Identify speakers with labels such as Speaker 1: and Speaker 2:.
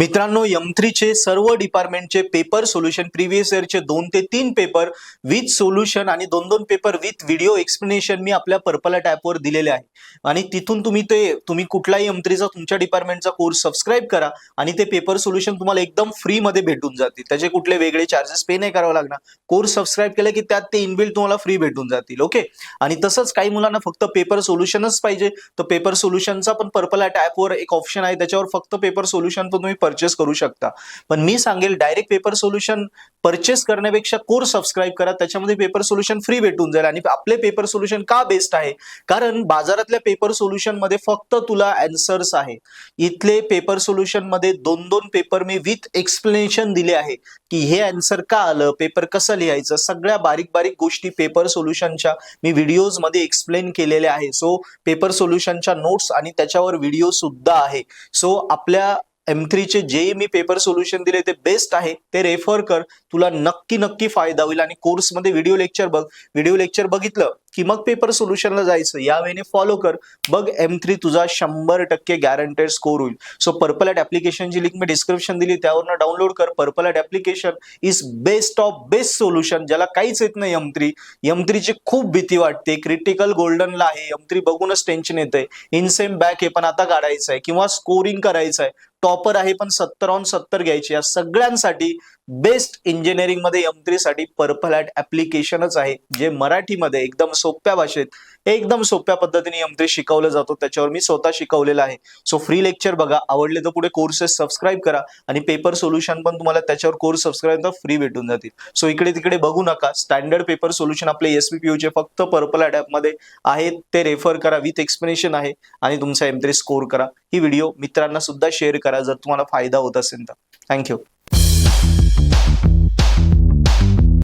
Speaker 1: मित्रांनो, M3 चे सर्व डिपार्टमेंटचे पेपर सोल्युशन प्रीवियस इयरचे 2 ते 3 पेपर विथ सोल्युशन आणि 2-2 पेपर विथ व्हिडिओ एक्सप्लेनेशन मी आपल्या पर्पल ॲपवर दिलेले आहे आणि तिथून तुम्ही कुठलाही M3 चा तुमच्या डिपार्टमेंटचा कोर्स सबस्क्राइब करा आणि ते पेपर सोल्युशन तुम्हाला एकदम फ्री मध्ये भेटून जातील. त्याचे कुठले वेगळे चार्जेस पे नाही करावे लागणार. कोर्स सबस्क्राइब केलं की त्यात ते इनबिल्ट तुम्हाला फ्री भेटून जातील. ओके. आणि तसंच काही मुलांना फक्त पेपर सोल्युशनच पाहिजे तर पेपर सोल्युशनचा पण पर्पल ॲपवर एक ऑप्शन आहे, त्याच्यावर फक्त पेपर सोल्युशन पण तुम्ही परचेस करू शकता. पण मी सांगेल डायरेक्ट पेपर सोल्युशन परचेस करण्यापेक्षा कोर्स सबस्क्राइब करा, त्याच्यामध्ये पेपर सोल्युशन फ्री भेटून जाईल. आणि आपले पेपर सोल्युशन का बेस्ट आहे, कारण बाजारातल्या पेपर सोल्युशन मध्ये फक्त तुला आन्सर्स आहे. इथले पेपर सोल्युशन मध्ये 2-2 पेपर मी विथ एक्सप्लेनेशन दिले आहे की हे आन्सर का आलं, पेपर कसं लिहायचं, सगळ्या बारीक बारीक गोष्टी पेपर सोल्युशनच्या मी व्हिडिओज मध्ये एक्सप्लेन केलेल्या आहे. सो पेपर सोल्युशनच्या नोट्स आणि त्याच्यावर व्हिडिओ सुद्धा आहे. सो आपल्या M3 चे जे मी पेपर सोल्युशन दिले ते बेस्ट आहे, ते रेफर कर, तुला नक्की फायदा होईल. आणि कोर्स मध्ये व्हिडिओ लेक्चर बघ, व्हिडिओ लेक्चर बघितलं की मग पेपर सोल्युशनला जायचं. या वेळेने फॉलो कर, बघ M3 तुझा 100% गॅरंटेड स्कोर होईल. सो पर्पल ॲप्लिकेशनची लिंक मी डिस्क्रिप्शन दिली, त्यावरून डाउनलोड कर. Purple application is best of best solution. ज्याला काहीच येत नाही M3 ची खूप भीती वाटते, क्रिटिकल गोल्डनला आहे, M3 बघूनच टेन्शन येतंय, इनसेम बॅक हे पण आता काढायचं आहे किंवा स्कोरिंग करायचं आहे, टॉपर आहे पण 70 ऑन 70 घ्यायची. या सगळ्यांसाठी बेस्ट इंजिनिअरिंग मध्ये M3 साठी पर्पल ॲप्लिकेशनच आहे, जे मराठीमध्ये एकदम सोप्या भाषेत एकदम सोप्या पद्धतीने M3 शिकवलं जातो. त्याच्यावर मी स्वतः शिकवलेलं आहे. सो फ्री लेक्चर बघा, आवडले तर पुढे कोर्सेस सबस्क्राइब करा आणि पेपर सोल्युशन पण तुम्हाला त्याच्यावर कोर्स सबस्क्राइब तर फ्री भेटून जातील. सो इकडे तिकडे बघू नका, स्टँडर्ड पेपर सोल्युशन आपले SPPU चे फक्त पर्पल ॲपमध्ये आहेत, ते रेफर करा, विथ एक्सप्लेनेशन आहे आणि तुमचा M3 स्कोर करा. ही व्हिडिओ मित्रांना सुद्धा शेअर करा जर तुम्हाला फायदा होत असेल तर. थँक्यू.